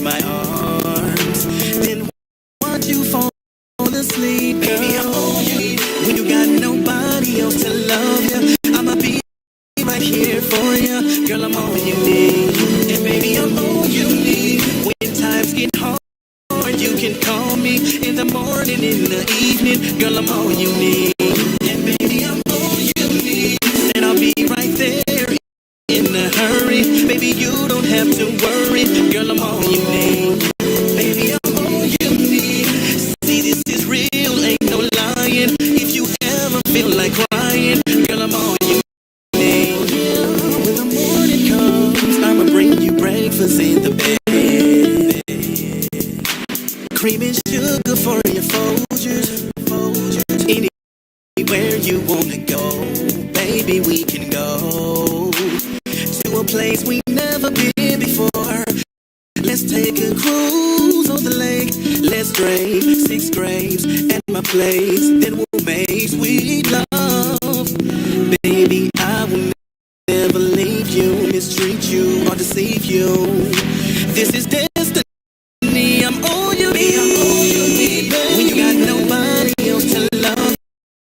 my arms. Then watch you fall asleep, baby. I'm on you. When you got nobody else to love you, I'ma be right here for you. Girl, I'm all you need. And baby, I'm all you need. When times get hard, you can call me in the morning, in the evening. Girl, I'm all you need. And baby, I'm all you need. And I'll be right there in a hurry. Baby, you don't have to worry. Girl, I'm all you need. Baby, I'm all you need. See, this is real, ain't no lying. If you ever feel like crying, girl, I'm all you need. When the morning comes, I'ma bring you breakfast in the bed. Cream and sugar for your Folgers. Anywhere you wanna go, baby, we can go to a place we never been before. Let's take a cruise on the lake. Let's drape 6 grapes at my place. Then we'll make sweet love. Baby, I will never leave you, mistreat you, or deceive you. This is destiny. I'm all you need. When you got nobody else to love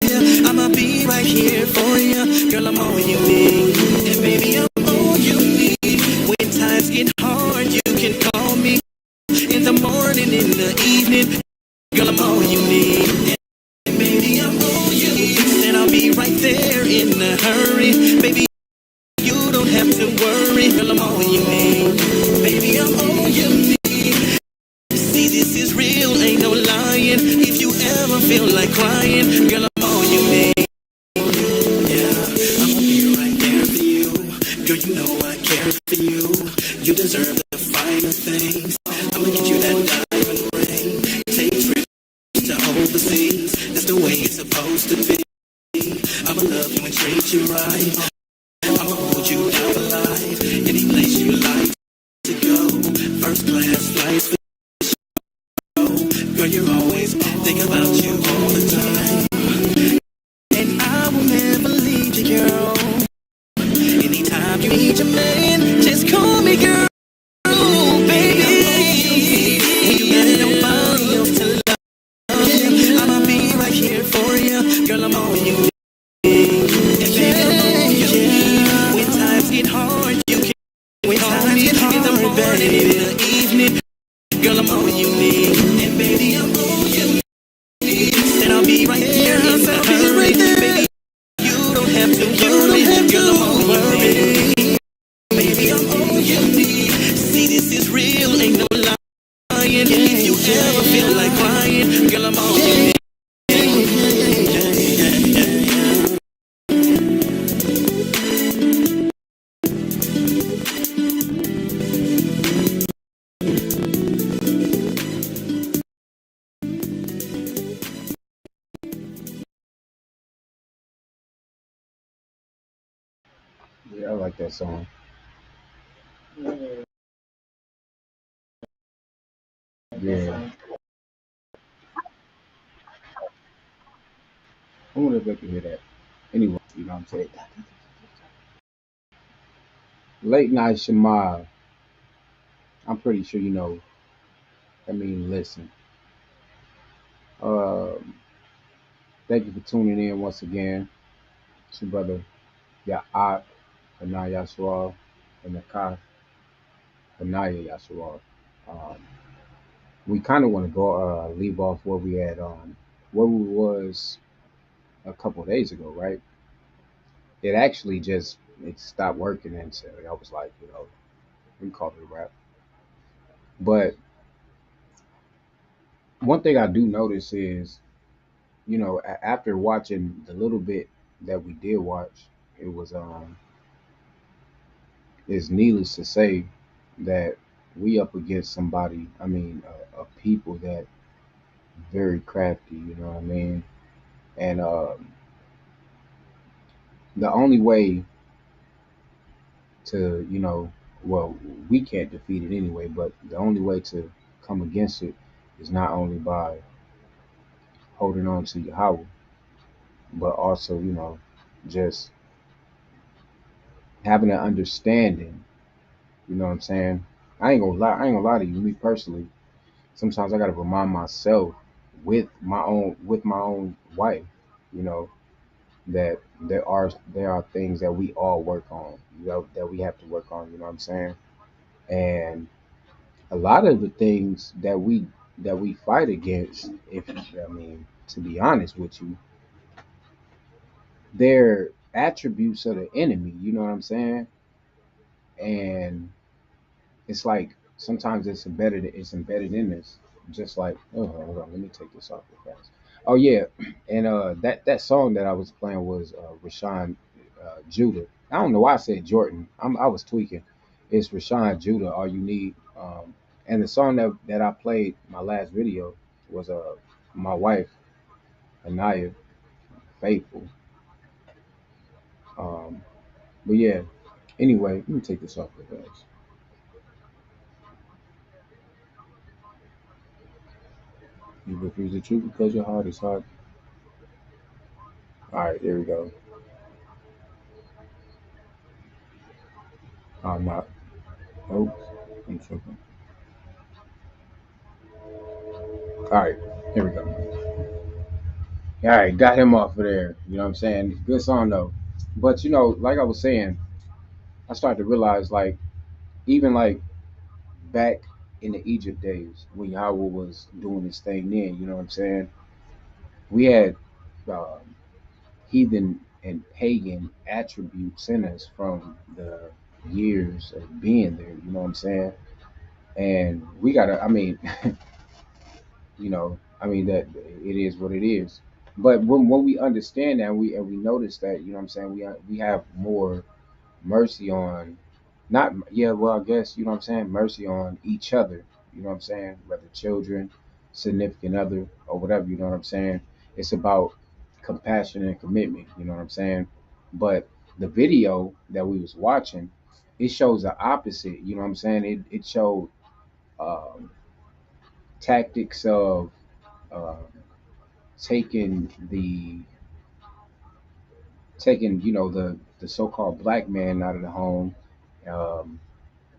you, I'ma be right here for you. Girl, I'm all you need. And baby, I'm all you need. When times get hard, you can call me in the morning, in the evening. Girl, I'm all you need. And baby, I'm all you need. And I'll be right there in a hurry. Baby, you don't have to worry. Girl, I'm all you need. Baby, I'm all you need. See, this is real, ain't no lying. If you ever feel like crying, girl, I'm all you need. Yeah, I'ma be right there for you. Girl, you know I care for you. You deserve the finer things. I'ma get you that diamond ring. Take trips to overseas. That's the way it's supposed to be. I'ma love you and treat you right. I'ma hold you down for life. Any place you like to go. First class flights for girl, you're always thinking about you all the time. And I will never leave you, girl. Anytime you need your man, just call me, girl. Baby, when you got nobody else to love you, I'ma be right here for you. Girl, I'm all you need. And baby, I'm all you need. When times get hard, you can. When times get hard, in the morning, in the evening. Girl, I'm all you need. And baby, I'm all you need. And I'll be right there in the hurry. Baby, you don't have to worry. Girl, I'm all you need. Baby, I'm all you need. See, this is real, ain't no lying. If you ever feel like crying, girl, I'm all you need. Yeah, I like that song. Yeah, I wonder if they can hear that. Anyway, you know what I'm saying? Late night Shema. I'm pretty sure you know. I mean, listen. Um, Thank you for tuning in once again. It's your brother Ya'at Anaya Yashua and Nakai Anaya Yashua. Um, we kind of want to go leave off where we had where we was a couple of days ago, right? It actually just it stopped working, and so I was like, we called it a wrap. But one thing I do notice is, after watching the little bit that we did watch, it was it's needless to say that we up against somebody. I mean, a people that very crafty. You know what I mean? And the only way to, well, we can't defeat it anyway. But the only way to come against it is not only by holding on to Yahweh, but also, just having an understanding. You know what I'm saying? I ain't gonna lie to you. Me personally, sometimes I gotta remind myself with my own wife, you know, that there are things that we all work on, you know, that we have to work on. You know what I'm saying? And a lot of the things that we fight against, if I mean to be honest with you, they're attributes of the enemy. You know what I'm saying? And it's like sometimes it's embedded in us. Just like, oh, hold on, let me take this off real fast. Oh yeah, and that song that I was playing was Rashawn Judah. I don't know why I said Jordan. I was tweaking. It's Rashawn Judah. All you need. And the song that I played my last video was my wife Anaya Faithful. Um, but yeah. Anyway, let me take this off real fast. You refuse the truth because your heart is hard. All right, there we go. I'm not. Oh, I'm tripping. All right, here we go. All right, got him off of there. You know what I'm saying? Good song though. But you know, like I was saying, I started to realize like even like back in the Egypt days when Yahweh was doing his thing then, you know what I'm saying? We had um, heathen and pagan attributes in us from the years of being there, you know what I'm saying? And we gotta, I mean, you know, I mean that it is what it is. But when we understand that, we notice that, you know what I'm saying, we have more mercy on, not yeah, well, I guess, you know what I'm saying, mercy on each other, you know what I'm saying, whether children, significant other, or whatever, you know what I'm saying. It's about compassion and commitment, you know what I'm saying. But the video that we was watching, it shows the opposite, you know what I'm saying. It showed um, tactics of uh, taking the taking, you know, the so-called black man out of the home, um,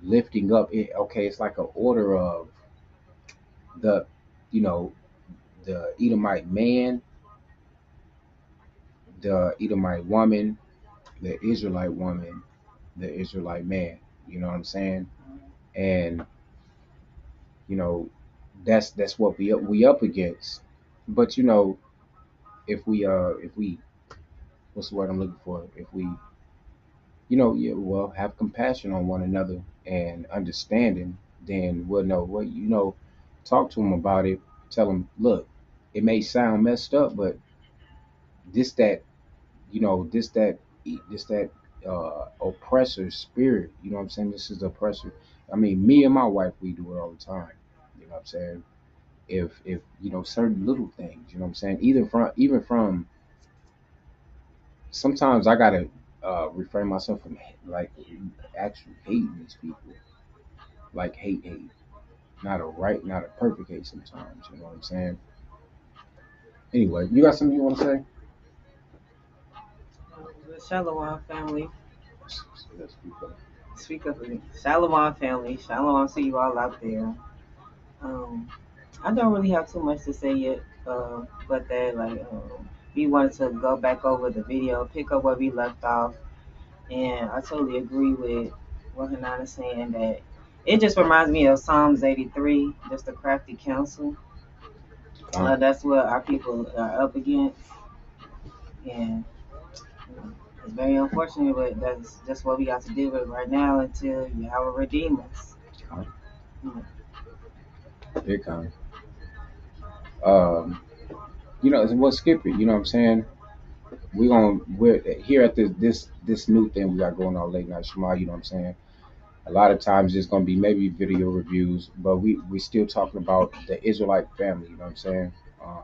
lifting up it. Okay, it's like an order of the, you know, the Edomite man, the Edomite woman, the Israelite woman, the Israelite man. You know what I'm saying? And you know, that's what we up against. But you know, if we what's the word I'm looking for? If we, you know, yeah, well, have compassion on one another and understanding, then we'll know what, you know, talk to them about it. Tell them, look, it may sound messed up, but this that, you know, this that oppressor spirit. You know what I'm saying? This is oppressor. I mean, me and my wife, we do it all the time. You know what I'm saying? If you know certain little things, you know what I'm saying? Even from sometimes I gotta refrain myself from like actually hating these people, like hate, not a perfect hate sometimes. You know what I'm saying? Anyway, you got something you want to say? The Shalom family. Let's keep going. Speak up for me. Shalom family. Shalom to you all out there. Um, I don't really have too much to say yet, but that we wanted to go back over the video, pick up where we left off, and I totally agree with what Hanan is saying that it just reminds me of Psalms 83, just the crafty counsel. Con, That's what our people are up against, and it's very unfortunate, but that's just what we got to deal with right now until Yahweh redeem us. con, Mm. big con. Um, you know, well, skip it. You know what I'm saying? We're here at this new thing we got going on, late night Shema. You know what I'm saying? A lot of times it's gonna be maybe video reviews, but we still talking about the Israelite family. You know what I'm saying? Um,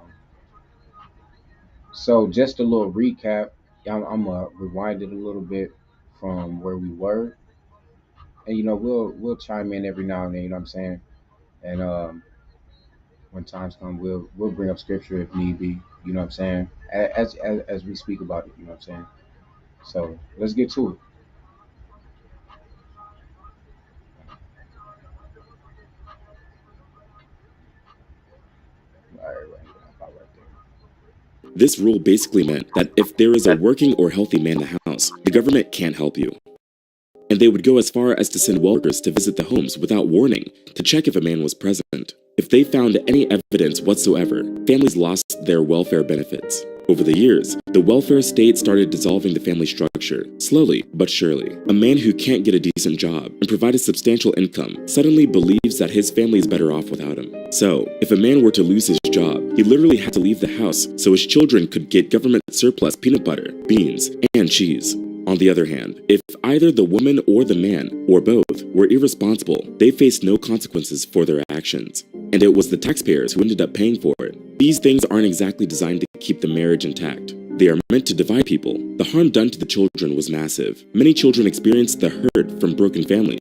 so just a little recap. I'm gonna rewind it a little bit from where we were, and you know we'll chime in every now and then. You know what I'm saying? And when times come, we'll bring up scripture if need be. You know what I'm saying? As we speak about it. You know what I'm saying? So let's get to it. All right, right there. This rule basically meant that if there is a working or healthy man in the house, the government can't help you. And they would go as far as to send workers to visit the homes without warning to check if a man was present. If they found any evidence whatsoever, families lost their welfare benefits. Over the years, the welfare state started dissolving the family structure, slowly but surely. A man who can't get a decent job and provide a substantial income suddenly believes that his family is better off without him. So, if a man were to lose his job, he literally had to leave the house so his children could get government surplus peanut butter, beans, and cheese. On the other hand, if either the woman or the man, or both, were irresponsible, they faced no consequences for their actions. And it was the taxpayers who ended up paying for it. These things aren't exactly designed to keep the marriage intact. They are meant to divide people. The harm done to the children was massive. Many children experienced the hurt from broken families.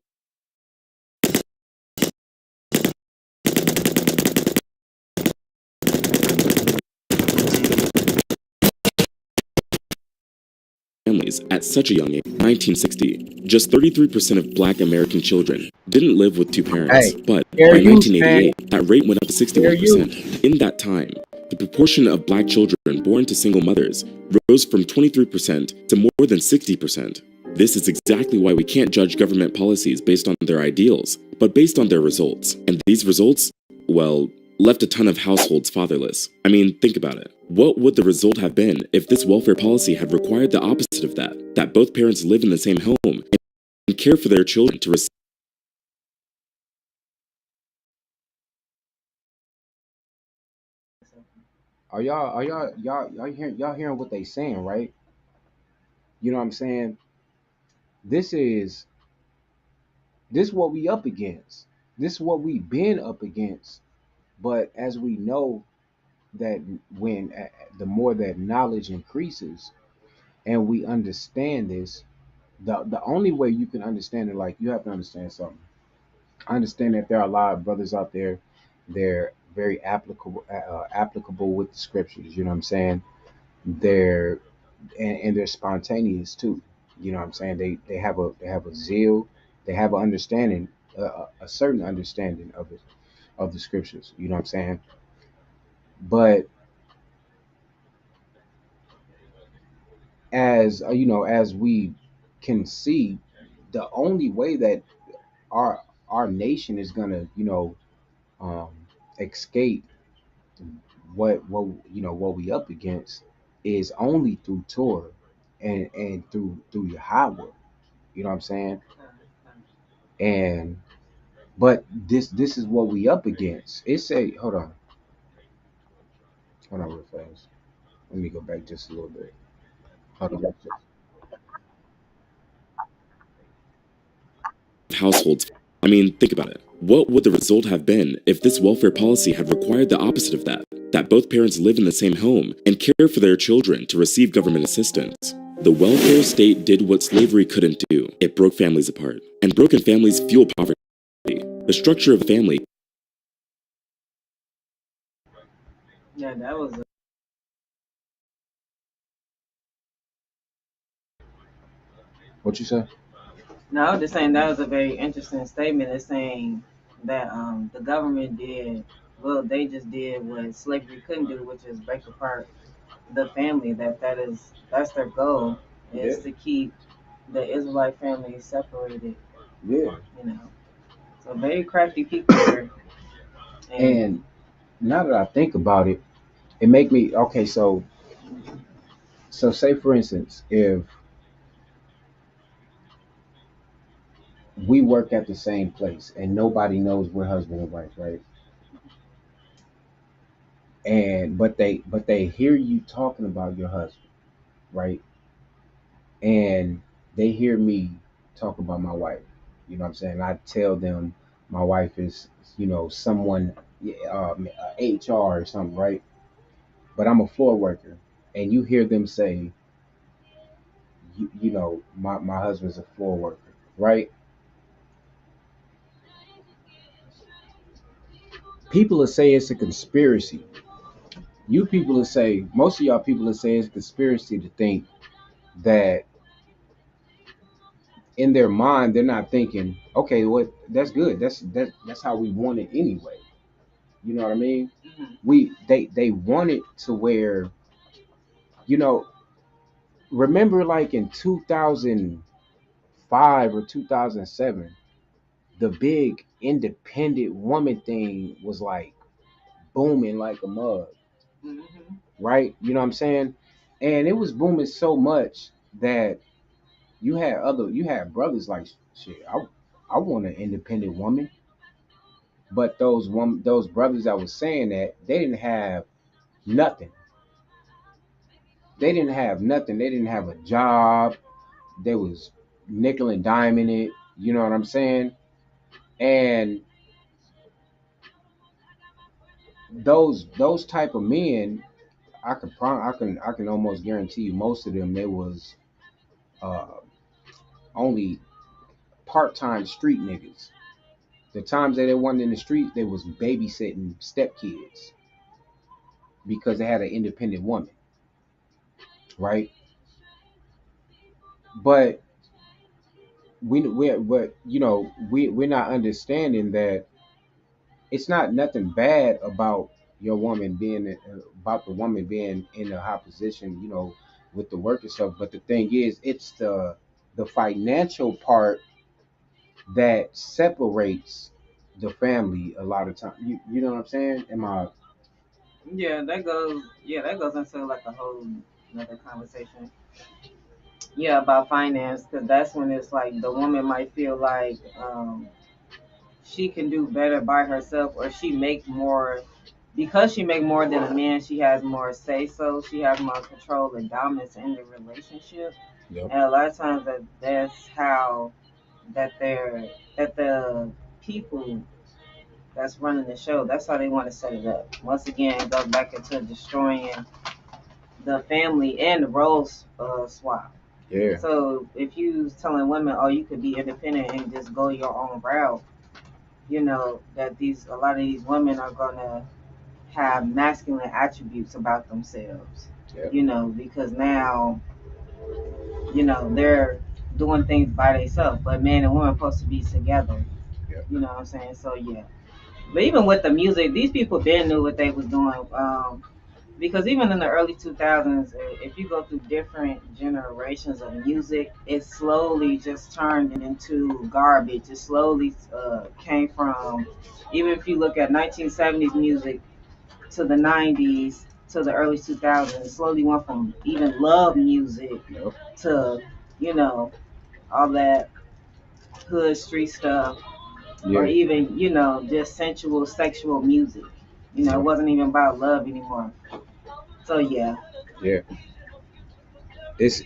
At such a young age. 1960, just 33% of black American children didn't live with two parents, Hey, but fair by use, 1988, that rate went up to fair use. 61%. In that time, the proportion of black children born to single mothers rose from 23% to more than 60%. This is exactly why we can't judge government policies based on their ideals, but based on their results. And these results, well, left a ton of households fatherless. I mean, think about it. What would the result have been if this welfare policy had required the opposite of that both parents live in the same home and care for their children to receive? Y'all hearing what they saying, right? You know what I'm saying? This is what we up against. This is what we've been up against. But as we know that when the more that knowledge increases and we understand this, the only way you can understand it, like you have to understand something. I understand that there are a lot of brothers out there. They're very applicable with the scriptures. You know what I'm saying? They're and they're spontaneous too. You know what I'm saying? They have a zeal. They have an understanding, a certain understanding of it, of the scriptures. You know what I'm saying? But as you know, as we can see, the only way that our nation is gonna, um, escape what we up against is only through Torah and through Yahweh. You know what I'm saying? And but this is what we up against. It say, hold on real fast. Let me go back just a little bit. Hold on. Households. I mean, think about it. What would the result have been if this welfare policy had required the opposite of that both parents live in the same home and care for their children to receive government assistance? The welfare state did what slavery couldn't do. It broke families apart. And broken families fuel poverty. The structure of a family. Yeah, that was a, What you say? no. I was just saying that was a very interesting statement. It's saying that the government did well. They just did what slavery couldn't do, which is break apart the family. That's their goal Yeah, is to keep the Israelite family separated. yeah. You know, so very crafty people here. And And now that I think about it, it make me okay. So say for instance, if we work at the same place and nobody knows we're husband and wife, right? And but they hear you talking about your husband, right? And they hear me talk about my wife. You know what I'm saying? I tell them my wife is, someone, HR or something, right? But I'm a floor worker, and you hear them say, my husband's a floor worker, right? People will say it's a conspiracy. You people will say, most of y'all people will say it's a conspiracy to think that in their mind they're not thinking, okay, what that's good. That's how we want it anyway. You know what I mean? Mhm. They want it to where, you know, remember like in 2005 or 2007, the big independent woman thing was like booming like a mug, Mhm. right? You know what I'm saying? And it was booming so much that you had brothers like, shit, I want an independent woman. But those brothers that was saying that, they didn't have nothing. They didn't have nothing. They didn't have a job. They was nickel and diming it. You know what I'm saying? And those type of men, I can almost guarantee you, most of them, they was uh, only part-time street niggas. The times that they wasn't in the street, they was babysitting stepkids because they had an independent woman, right? But we're not understanding that it's not nothing bad about your woman being about the woman being in a high position, with the work and stuff. But the thing is, it's the financial part that separates the family a lot of time. You know what I'm saying? Am I? Yeah, that goes. Yeah, that goes into like a whole another conversation. Yeah, about finance, because that's when it's like the woman might feel like she can do better by herself, or she make more because she make more than a man. She has more say so. She has more control and dominance in the relationship. Yep. And a lot of times that's how that the people that's running the show, that's how they want to set it up. Once again, it goes back into destroying the family and the roles swap. Yeah. So if you telling women, oh, you could be independent and just go your own route, that these a lot of these women are gonna have masculine attributes about themselves. Yeah. Because now they're doing things by themselves, but man and woman supposed to be together. Yeah. You know what I'm saying? So yeah. But even with the music, these people been knew what they was doing. Because even in the early 2000s, if you go through different generations of music, it slowly just turned into garbage. It slowly came from, even if you look at 1970s music to the 90s to the early 2000s, it slowly went from even love music Yep. to, you know, all that hood street stuff, or Yeah. even, just sensual, sexual music. It Yep. wasn't even about love anymore. So yeah. Yeah. It's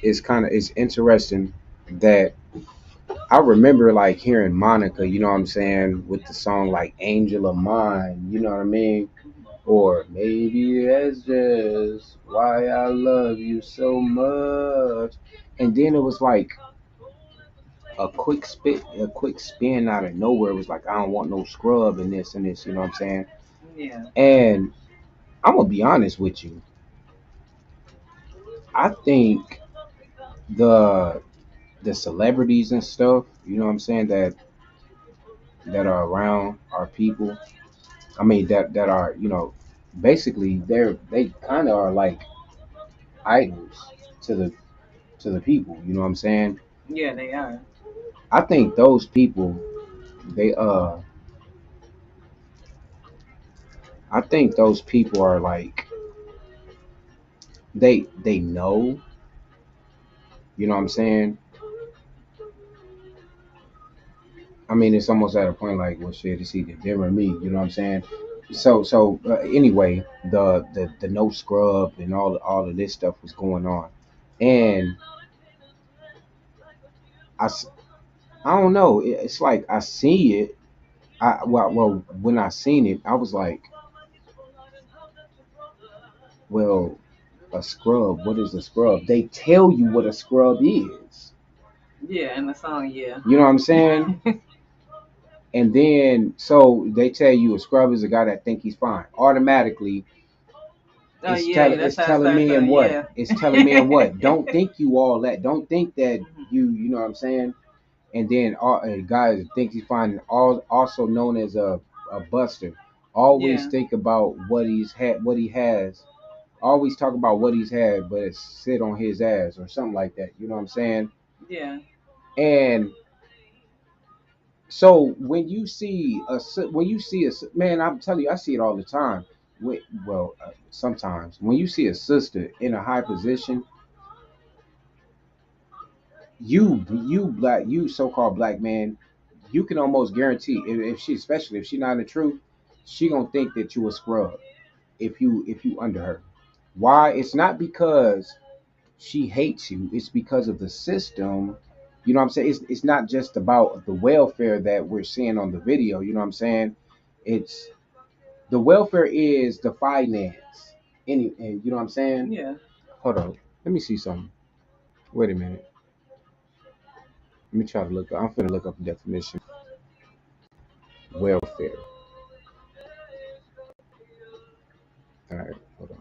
interesting that I remember like hearing Monica, you know what I'm saying, with the song like Angel of Mine, you know what I mean? Or maybe that's just why I love you so much. And then it was like a quick spin out of nowhere. It was like, I don't want no scrub and this, you know what I'm saying? Yeah. And I'm gonna be honest with you. I think the the celebrities and stuff, you know what I'm saying, that are around our people. I mean that are, basically they kind of are like idols to the people, you know what I'm saying? Yeah, they are. I think those people, they I think those people are like, they know, you know what I'm saying? I mean, it's almost at a point like, well, shit, it's either them or me, you know what I'm saying? So anyway, the no scrub and all of this stuff was going on, and I s- I don't know. It's like I see it. Well, when I seen it, I was like, well, a scrub. What is a scrub? They tell you what a scrub is. Yeah, in the song, yeah. You know what I'm saying? And then so they tell you a scrub is a guy that think he's fine. Automatically, Oh yeah, that's it's how it telling starts. me and what? Yeah. It's telling me and what? Don't think you all that. Don't think that Mhm. you know what I'm saying? And then a guy that thinks he's fine, also known as a buster. Always Yeah. think about what what he has. Always talk about what he's had, but it's sit on his ass or something like that. You know what I'm saying? Yeah. And so when you see a man, I'm telling you, I see it all the time. Sometimes when you see a sister in a high position, you so-called black man, you can almost guarantee if she, especially if she not in the truth, she gonna think that you a scrub if you under her. Why? It's not because she hates you. It's because of the system. You know what I'm saying? It's not just about the welfare that we're seeing on the video. You know what I'm saying? It's the welfare is the finance. And you know what I'm saying? Yeah. Hold on. Let me see something. Wait a minute. Let me try to look. I'm finna look up the definition. Welfare. All right. Hold on.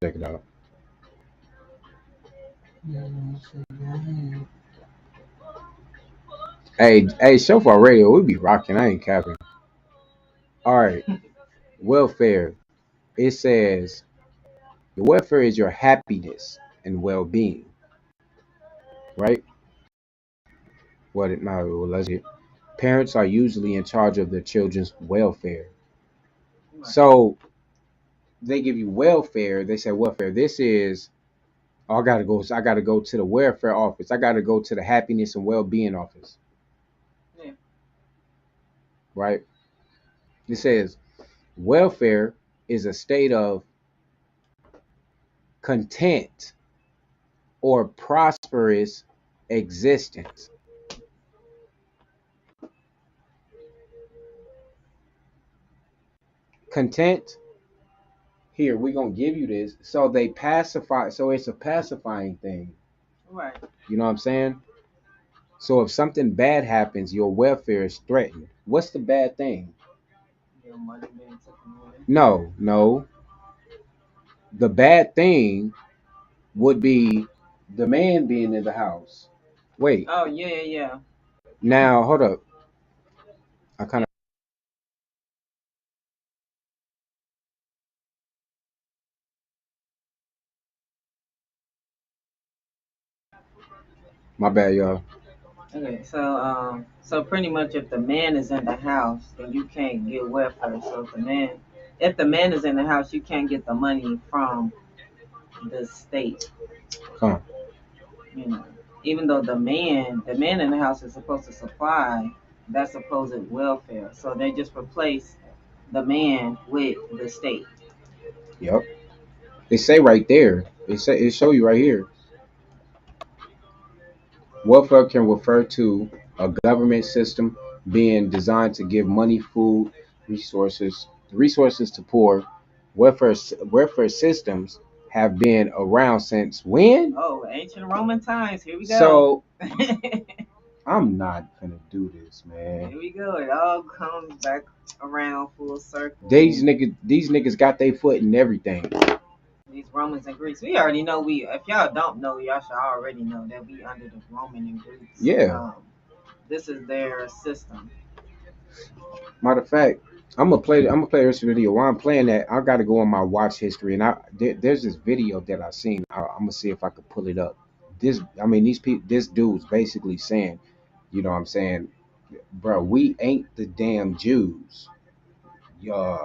Check it out. Hey, Shofar Radio, we be rocking. I ain't capping. All right. Welfare. It says your welfare is your happiness and well-being, right? What it now? Well, let's get. Parents are usually in charge of their children's welfare. Right. So they give you welfare. They say welfare. This is. Oh, I gotta go. I gotta go to the welfare office. I gotta go to the happiness and well-being office, Yeah. right? It says welfare is a state of content or prosperous existence. Content. Here, we're gonna give you this. So they pacify. So it's a pacifying thing. Right. You know what I'm saying? So if something bad happens, your welfare is threatened. What's the bad thing? Your money being taken away. No, no. The bad thing would be the man being in the house. Wait, Oh yeah, yeah, yeah. now hold up. I kind of my bad, y'all. Okay, so pretty much if the man is in the house, then you can't get welfare. So if the man is in the house, you can't get the money from the state. Come on. You know, even though the man in the house is supposed to supply that supposed welfare. So they just replace the man with the state. Yep. They say right there. It show you right here. Welfare can refer to a government system being designed to give money, food, resources to poor. Welfare systems have been around since when? Oh, ancient Roman times. Here we go. So Here I'm not gonna do this, man. we go. It all comes back around full These circle. niggas got their foot in everything. These Romans and Greeks. We already know if y'all don't know, y'all should already know that we under the Roman and Greeks. Yeah. This is their system. Matter of fact, I'm gonna play the rest of the video. While I'm playing that, I gotta go on my watch history, and there's this video that I seen. I'm gonna see if I could pull it up. I mean, these people, this dude's basically saying, you know, what I'm saying, bro, we ain't the damn Jews. Uh,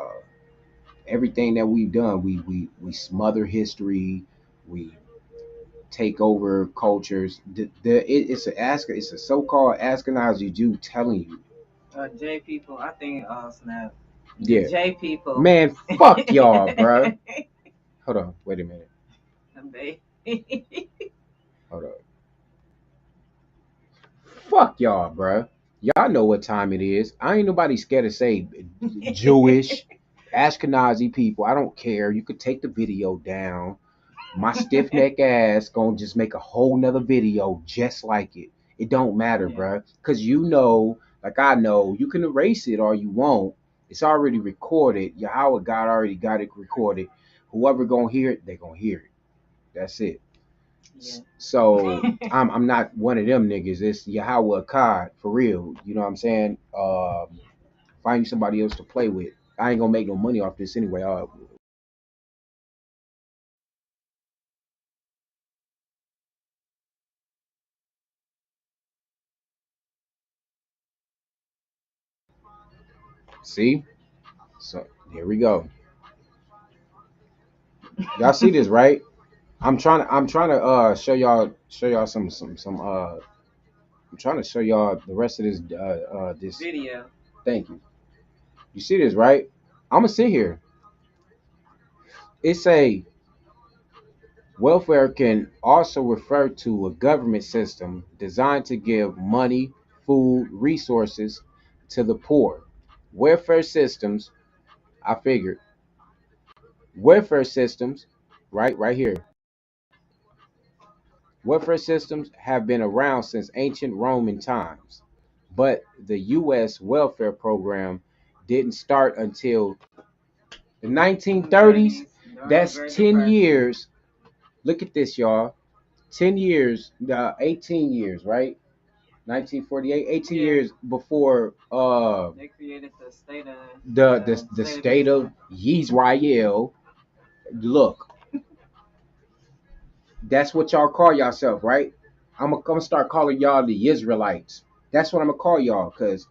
everything that we've done, we smother history, we take over cultures. It's a so-called Ashkenazi Jew telling you, J people, I think, snap. The yeah, J people. man, fuck y'all, bruh. Hold on, wait a minute. They- Hold on. Fuck y'all, bruh. Y'all know what time it is. I ain't nobody scared to say Jewish, Ashkenazi people. I don't care. You could take the video down. My stiff neck ass gonna just make a whole nother video just like it. It don't matter, yeah. bruh. Cause you know, like I know, you can erase it or you won't. It's already recorded. Yahweh God already got it recorded. Whoever gonna hear it, they gonna hear it. That's it. Yeah. So I'm not one of them niggas. It's YAHAWAH'S for real. You know what I'm saying? Find you somebody else to play with. I ain't gonna make no money off this anyway. See? So here we go. Y'all see this, right? I'm trying to show y'all some I'm trying to show y'all the rest of this Video. thank you. You see this, right? I'm gonna sit here. It's a welfare can also refer to a government system designed to give money, food, resources to the poor. Welfare systems, I figured, welfare systems, right here. Welfare systems have been around since ancient Roman times, but the U.S. welfare program didn't start until the 1930s. That's 10 years. Look at this, y'all. 10 years, 18 years, right? 1948, 18 years before They created the state of the state of Israel. Look, that's what y'all call yourself, right? I'm gonna start calling y'all the Israelites. That's what I'm gonna call y'all, cause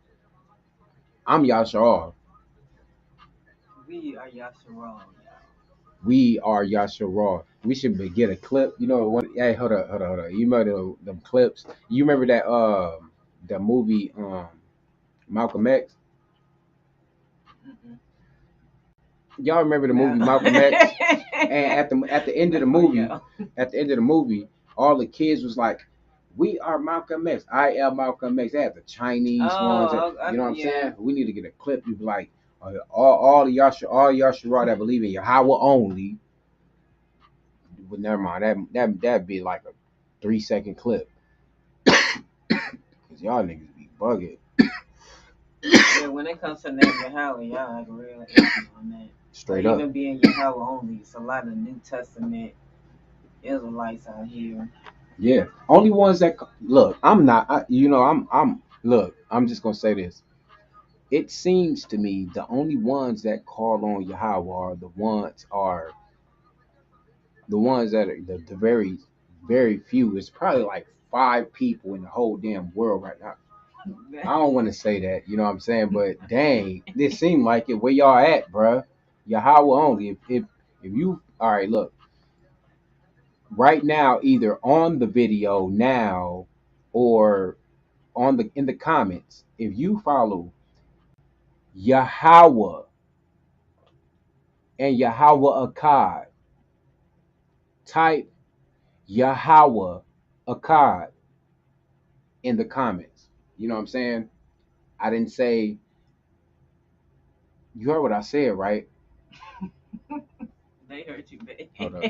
I'm Yashar. We are Yasharal, y'all. We are Yashar. We should get a clip. You know what? Hey, hold on. You remember them clips? You remember that the movie Malcolm X? Mm-mm. Y'all remember the movie No. Malcolm X? And at the end of the movie, at the end of the movie, all the kids was like, "We are Malcolm X. I am Malcolm X." They had the Chinese ones. You know what I'm saying? We need to get a clip. You be like, all y'all should that believe in Yahweh only. But never mind. That'd be like a 3-second clip. Cause y'all niggas be bugging. Yeah, when it comes to name Yahweh, y'all have a real issue on that. Straight Or up. even being Yahweh only, it's a lot of New Testament Israelites out here. Yeah. Only ones that look. I'm not. Look. I'm just gonna say this. It seems to me the only ones that call on Yahweh are the ones that are the very very few. It's probably like 5 people in the whole damn world right now. I don't want to say that, you know what I'm saying, but dang, this seem like it. Where y'all at, bruh? Yahweh only. If you all right, look right now, either on the video now or on the in the comments, if you follow Yahweh and Yahweh Akkad, type Yahweh Akkad in the comments. You know what I'm saying? I didn't say. You heard what I said, right? They hurt you, baby. Hold up.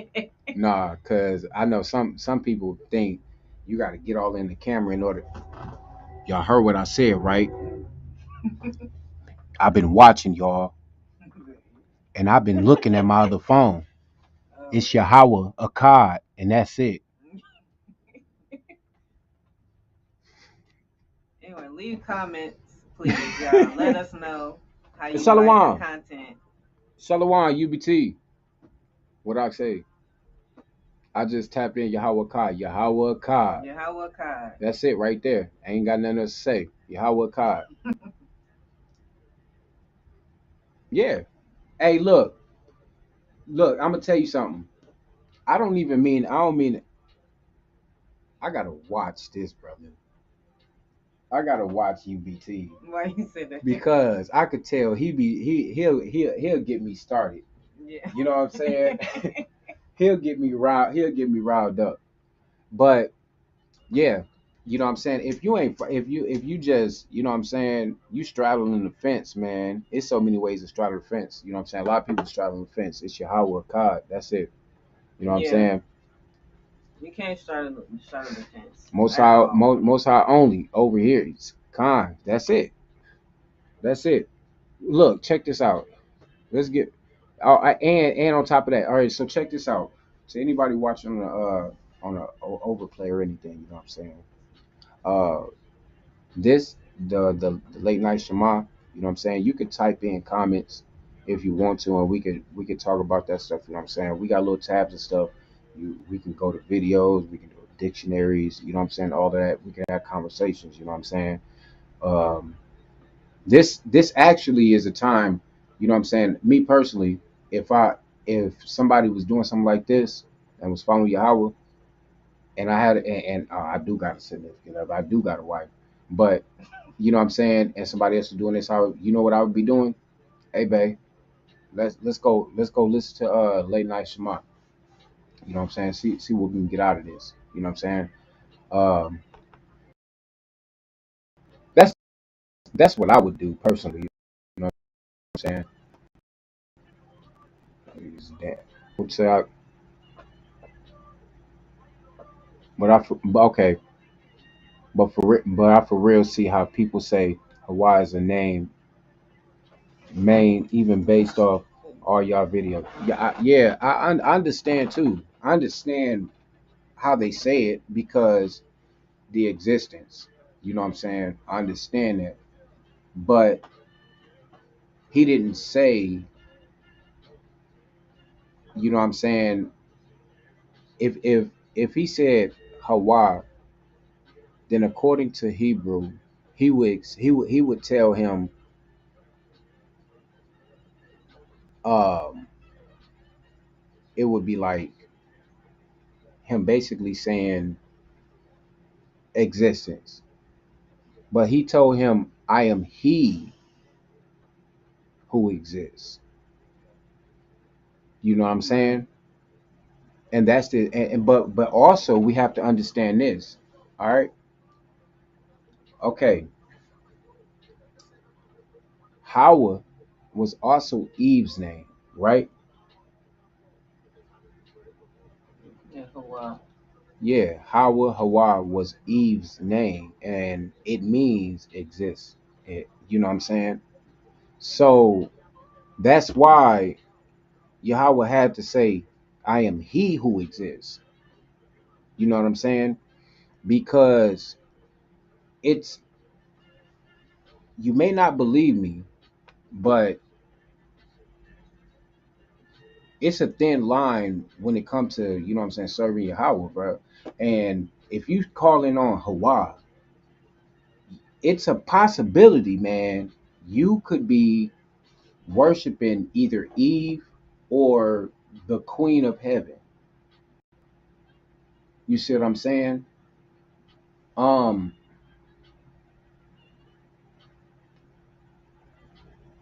Nah, cause I know some people think you got to get all in the camera in order. Y'all heard what I said, right? I've been watching y'all, and I've been looking at my other phone. It's Yahweh Akkad, and that's it. Anyway, leave comments, please, y'all. Let us know how you like Shalom. the content. Shalom, UBT. What I say? I just tapped in Yahweh Akkad. Yahweh Akkad. Yahweh Kai. That's it right there. I ain't got nothing else to say. Yahweh Akkad. Yeah. Hey, look. I'm gonna tell you something. I don't mean I gotta watch this, brother. I gotta watch UBT Why you say that? because I could tell he'll get me started. Yeah. You know what I'm saying? He'll get me riled up. But yeah, you know what I'm saying? If you just, you know what I'm saying, you straddling the fence, man. It's so many ways to straddle the fence. You know what I'm saying? A lot of people straddling the fence. It's Yahweh Akkad. That's it. You know what I'm saying? You can't start the fence. Most high only over here. It's Khan. That's it. That's it. Look, check this out. Let's get. and on top of that, all right. So check this out. To anybody watching on a overplay or anything, you know what I'm saying? Uh, this the late night Shema. You know what I'm saying? You could type in comments if you want to, and we could talk about that stuff. You know what I'm saying? We got little tabs and stuff. We can go to videos. We can do dictionaries. You know what I'm saying? All that. We can have conversations. You know what I'm saying? Um, this actually is a time, you know what I'm saying? Me personally, if somebody was doing something like this and was following Yahweh, and I had I do got a significant other, I do got a wife, but you know what I'm saying, and somebody else was doing this, how you know what I would be doing? Hey babe, let's go listen to late night Shema. You know what I'm saying? See what we can get out of this. You know what I'm saying? Um, that's that's what I would do personally. You know what I'm saying? Is that. So but okay, but I for real see how people say Hawaii is a name, main even based off all y'all video. I understand too. I understand how they say it because the existence. You know what I'm saying? I understand that, but he didn't say. You know what I'm saying? If he said Hawaii, then according to Hebrew, he would tell him um it would be like him basically saying existence. But he told him, I am he who exists. You know what I'm saying? And that's but also we have to understand this. All right. Okay. Hawa was also Eve's name, right? Yeah, Hawaii. Yeah. Hawa was Eve's name and it means exist. You know what I'm saying? So that's why Yahweh had to say, I am he who exists. You know what I'm saying? Because it's, you may not believe me, but it's a thin line when it comes to, you know what I'm saying, serving Yahweh, bro. And if you calling on Hawaii, it's a possibility, man. You could be worshiping either Eve or the Queen of Heaven. You see what I'm saying? Um,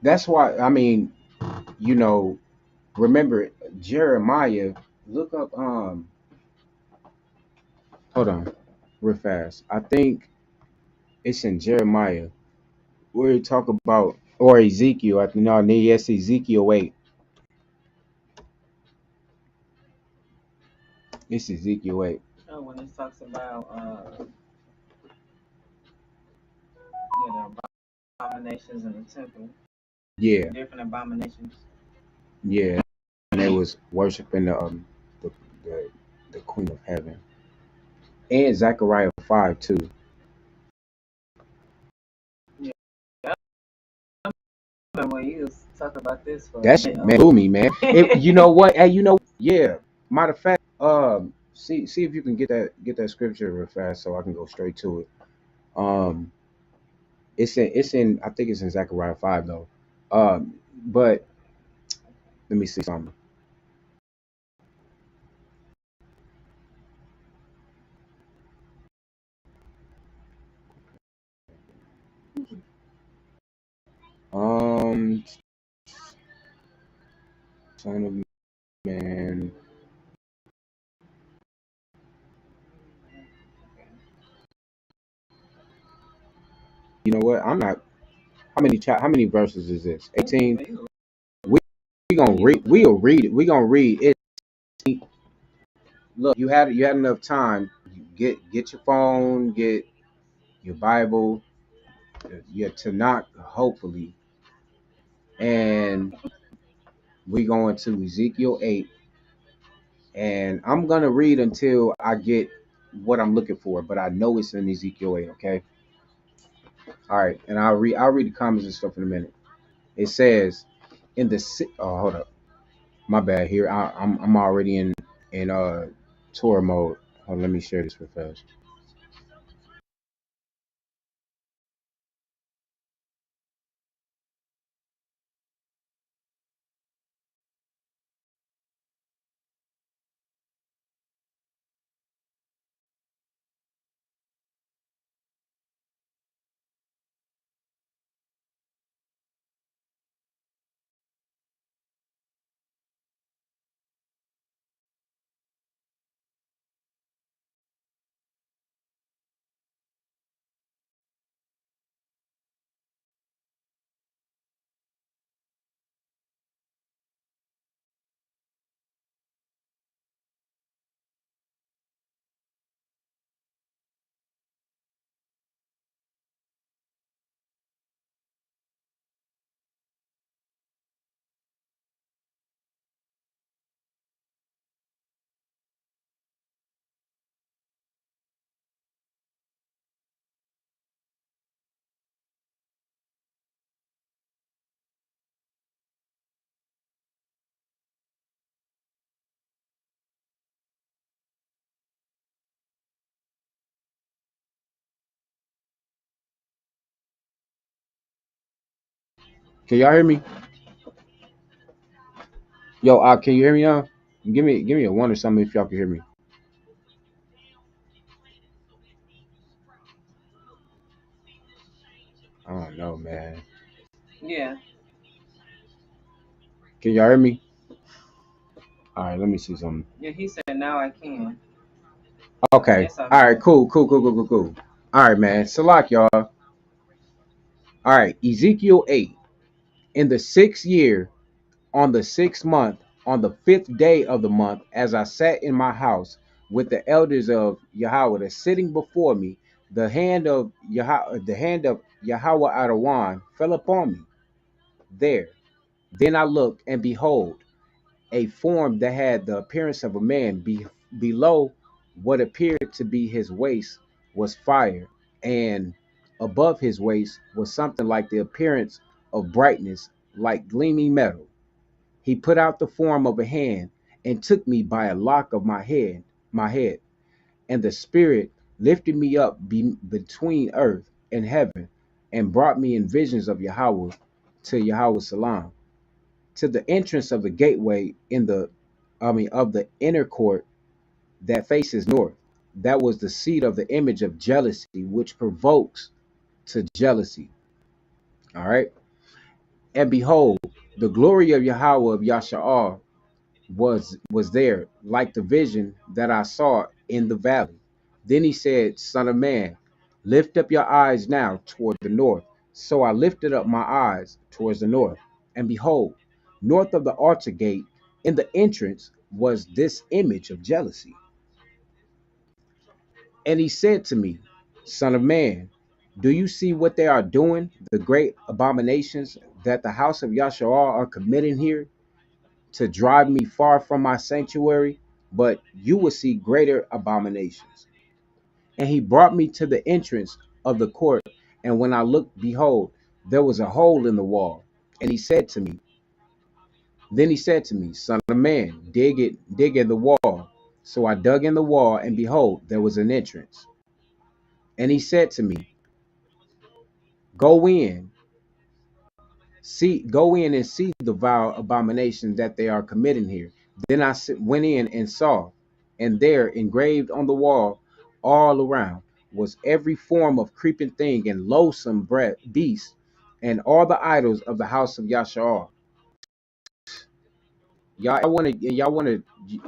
that's why I mean, you know, remember Jeremiah. Look up. Hold on, real fast. I think it's in Jeremiah where you talk about or Ezekiel. I think no, yes, Ezekiel 8. It's Ezekiel 8. Oh, when it talks about the abominations in the temple, Yeah, different abominations. yeah. And they was worshiping the, the the Queen of Heaven. And Zechariah 5 too. Yeah, I remember when you was talking about this for a That shit minute. man blew me, man. You know what? Hey, you know, yeah. Matter of fact, see if you can get that scripture real fast so I can go straight to it. Um, it's in I think it's in Zechariah 5 though. But let me see something. Um, Son of Man. You know what? I'm not. How many verses is this? 18. We we gonna read. We'll read it. We gonna read it. Look, you had enough time. Get your phone. Get your Bible. Your Tanakh, hopefully, and We going to Ezekiel 8, and I'm gonna read until I get what I'm looking for, but I know it's in Ezekiel 8, okay? All right, and I'll read the comments and stuff in a minute. It says in the oh, hold up. My bad here. I'm already in tour mode. Hold on, let me share this real fast. Can y'all hear me? Yo, can you hear me now? Give me a one or something if y'all can hear me. I don't know, man. Yeah. Can y'all hear me? All right, let me see something. Yeah, he said now I can. Okay. Yes, I All right. can. Cool. All right, man. Salak, y'all. All right. Ezekiel 8. In the 6th year, on the 6th month, on the 5th day of the month, as I sat in my house with the elders of Yahweh sitting before me, the hand of Yahweh Adawan fell upon me there. Then I looked, and behold, a form that had the appearance of a man. Below what appeared to be his waist was fire, and above his waist was something like the appearance of brightness, like gleaming metal. He put out the form of a hand and took me by a lock of my head, and the spirit lifted me up between earth and heaven, and brought me in visions of Yahweh to Yahweh Salam, to the entrance of the gateway of the inner court that faces north. That was the seat of the image of jealousy, which provokes to jealousy. All right. And behold, the glory of Yahweh of Yasha'al was there, like the vision that I saw in the valley. Then he said, Son of man, lift up your eyes now toward the north. So I lifted up my eyes towards the north, and behold, north of the altar gate, in the entrance, was this image of jealousy. And he said to me, Son of man, do you see what they are doing, the great abominations that the house of Yahshua are committing here, to drive me far from my sanctuary? But you will see greater abominations. And he brought me to the entrance of the court, and when I looked, behold, there was a hole in the wall. And he said to me, Son of man, dig in the wall. So I dug in the wall, and behold, there was an entrance. And he said to me, Go in, go in and see the vile abomination that they are committing here. Then I went in and saw, and there engraved on the wall all around was every form of creeping thing and loathsome beast, and all the idols of the house of Yashar. Y'all want to,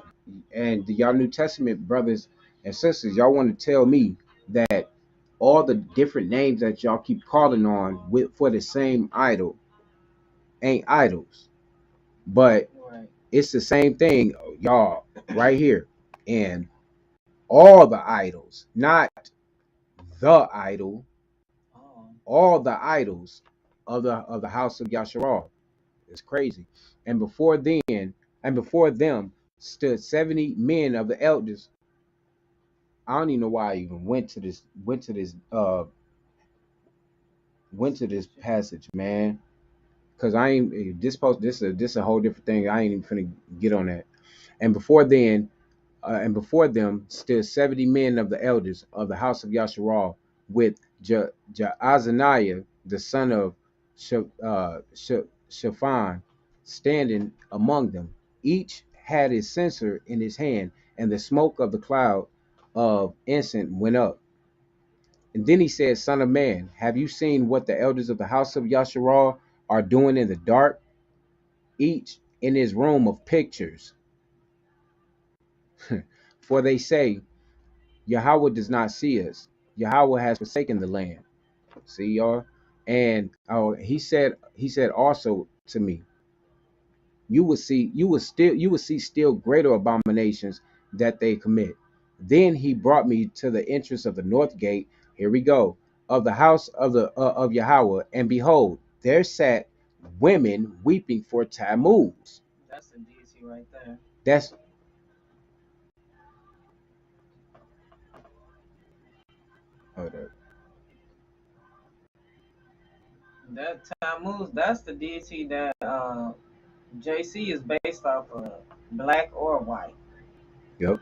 and y'all New Testament brothers and sisters, y'all want to tell me that all the different names that y'all keep calling on for the same idol ain't idols, but Right. it's the same thing, y'all, right here. And all the idols, not the idol, Oh. all the idols of the house of Yasharal. It's crazy. And before them stood 70 men of the elders. I don't even know why I even went to this passage, man. Cause I ain't this post this a whole different thing. I ain't even finna get on that. And before them stood 70 men of the elders of the house of Yasharal with Jaazaniah, the son of Shaphan, standing among them. Each had his censer in his hand, and the smoke of the cloud of incense went up. And then he said, Son of man, have you seen what the elders of the house of Yasharal are doing in the dark, each in his room of pictures? For they say, Yahweh does not see us. Yahweh has forsaken the land. See y'all? And he said also to me, you will see still greater abominations that they commit. Then he brought me to the entrance of the north gate. Here we go, of the house of Yahweh, and behold, there sat women weeping for Tammuz. That's the deity right there. That's hold up. That Tammuz, that's the deity that JC is based off of, black or white. Yep.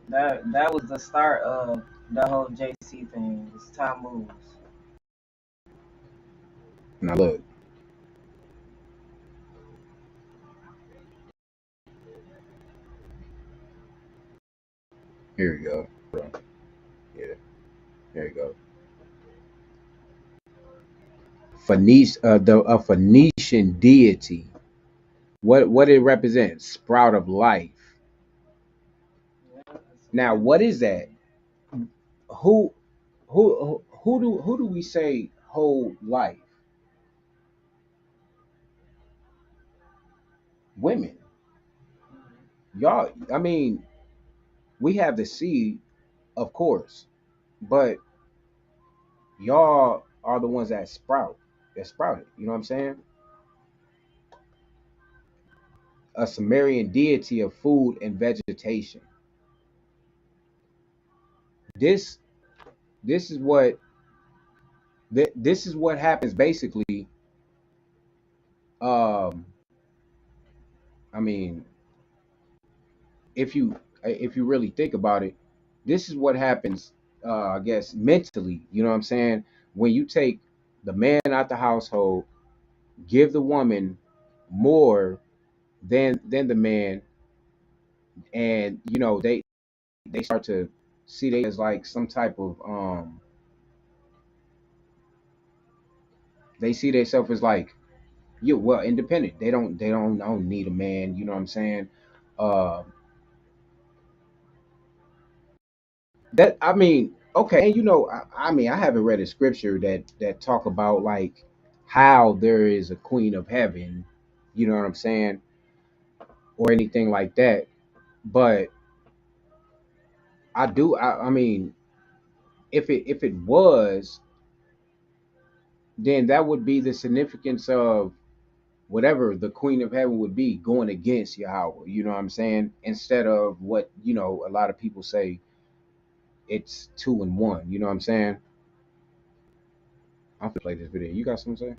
That was the start of the whole JC thing. It's Tammuz. Now look, here we go. Yeah, here we go. A Phoenician deity. What it represents? Sprout of life. Yeah, Now, what is that? Who who do we say hold life? Women. Y'all, I mean, we have the seed, of course, but y'all are the ones that sprouted. You know what I'm saying? A Sumerian deity of food and vegetation. This this is what this is what happens basically. Um, I mean, if you really think about it, this is what happens. I guess mentally, you know what I'm saying? When you take the man out the household, give the woman more than the man, and they start to see they as like some type of they see themselves as like you well independent. They don't need a man. You know what I'm saying? Uh, that I mean, okay, and I mean, I haven't read a scripture that talk about like how there is a queen of heaven, you know what I'm saying, or anything like that. But I mean, if it was, then that would be the significance of whatever the queen of heaven would be going against Yahweh. You know what I'm saying? Instead of what a lot of people say, it's two and one. You know what I'm saying? I'm gonna play this video. You got something to say?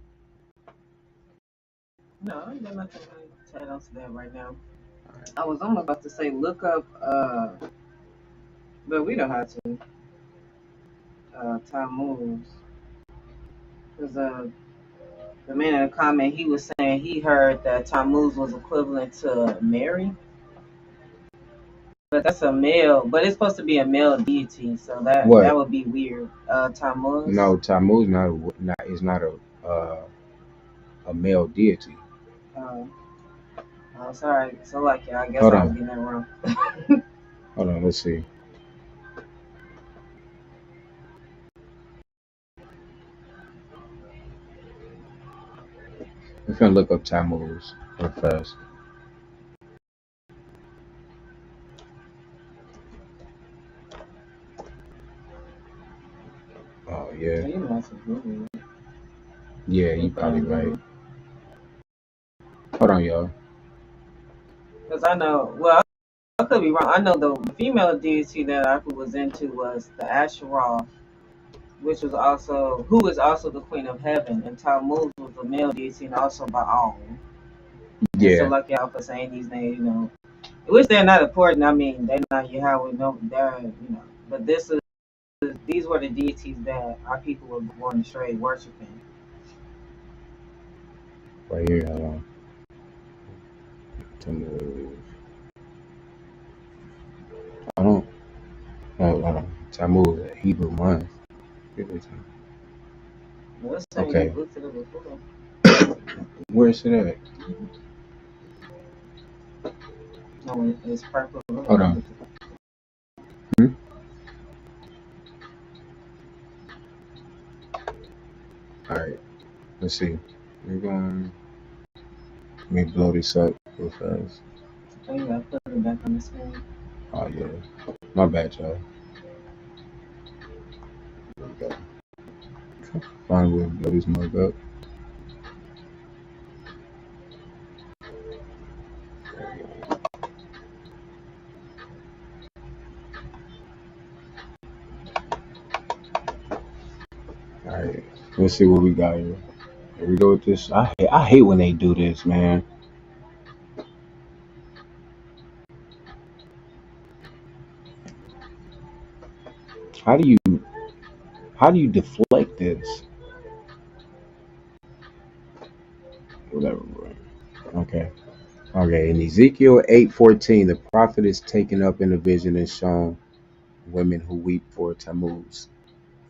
No, I ain't got nothing to add on to that right now. I was almost about to say look up, but we don't have to. Tammuz, because the man in the comment, he was saying he heard that Tammuz was equivalent to Mary, but that's a male. But it's supposed to be a male deity, so that What? would be weird. Tammuz. No, Tammuz is not a male deity. Uh, oh, sorry. So like, yeah, I guess Hold I was on, getting that wrong. hold on. Let's see. I'm gonna look up Tammuz real fast. Oh yeah, You know, that's a good one. yeah. You Look probably on right. Google. Hold on, y'all. Because I know, well, I could be wrong. I know the female deity that I was into was the Asherah, which was also who is also the queen of heaven, and Tammuz was the male deity and also Baal. And so Yeah, lucky y'all for saying these names, which they're not important. I mean, they're not Yahweh, no, but these were the deities that our people were born astray worshiping. right here. Hold on. Tammuz. I don't. Hold on. Tammuz, a Hebrew month. What's saying Okay. you looked at it before? Where's it at? No, it's purple. Hold on. Hmm? All right. Let's see. We're going. Let me blow this up real fast. Oh, you gotta put it back on the screen. Oh yeah. My bad, y'all. There we go. Find a way to blow this mug up. All right. Let's see what we got here. Here we go with this. I hate when they do this, man. How do you deflect this? Whatever, bro. Okay. Okay. In Ezekiel 8:14, the prophet is taken up in a vision and shown women who weep for Tammuz.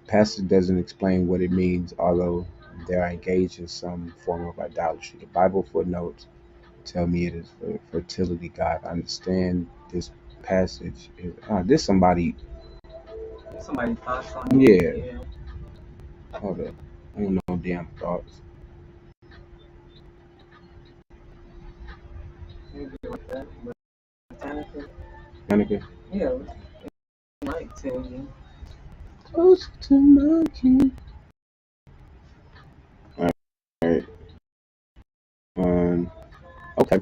Passage doesn't explain what it means, although they are engaged in some form of idolatry. The Bible footnotes tell me it is for fertility god. I understand this passage is this somebody. Somebody thoughts on it. Yeah. Yeah. Hold up. I don't know damn thoughts. Maybe like that. But technically, Monica. yeah, it might tell you. Close to my king. All right. Okay.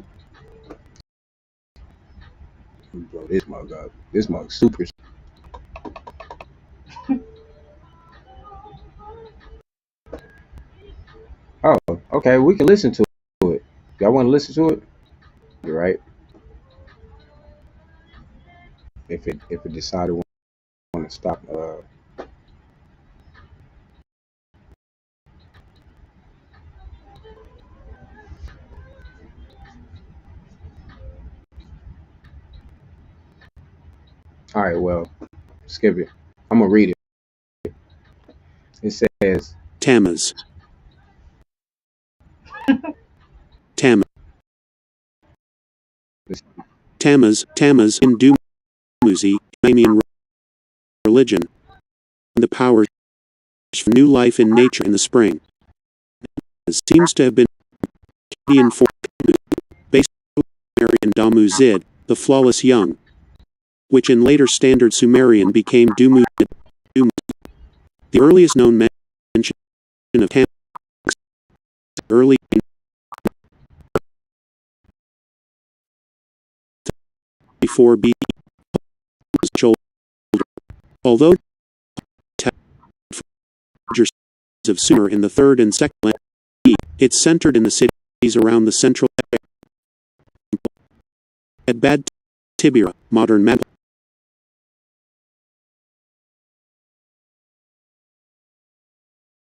Bro, this mug up. This mug super. Oh, okay. We can listen to it. Y'all want to listen to it? You're right. If it decided want to stop. All right. Well, skip it. I'm gonna read it. It says Tammuz. Tammuz. Tammuz in Dumuzi, Yemenian religion, and the power for new life in nature in the spring. It seems to have been Akkadian form based on Sumerian Damuzid, the flawless young, which in later Standard Sumerian became Dumuzid. The earliest known mention of Tammuz early before BC was shoulder. Although of Sumer in the 3rd and 2nd century, it's centered in the cities around the central at Bad Tibira, modern map.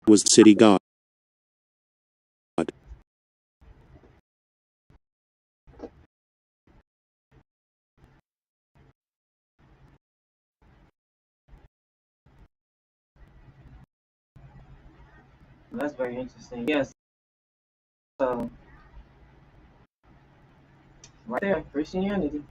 Was the city god. That's very interesting. Yes. So right there, Christianity.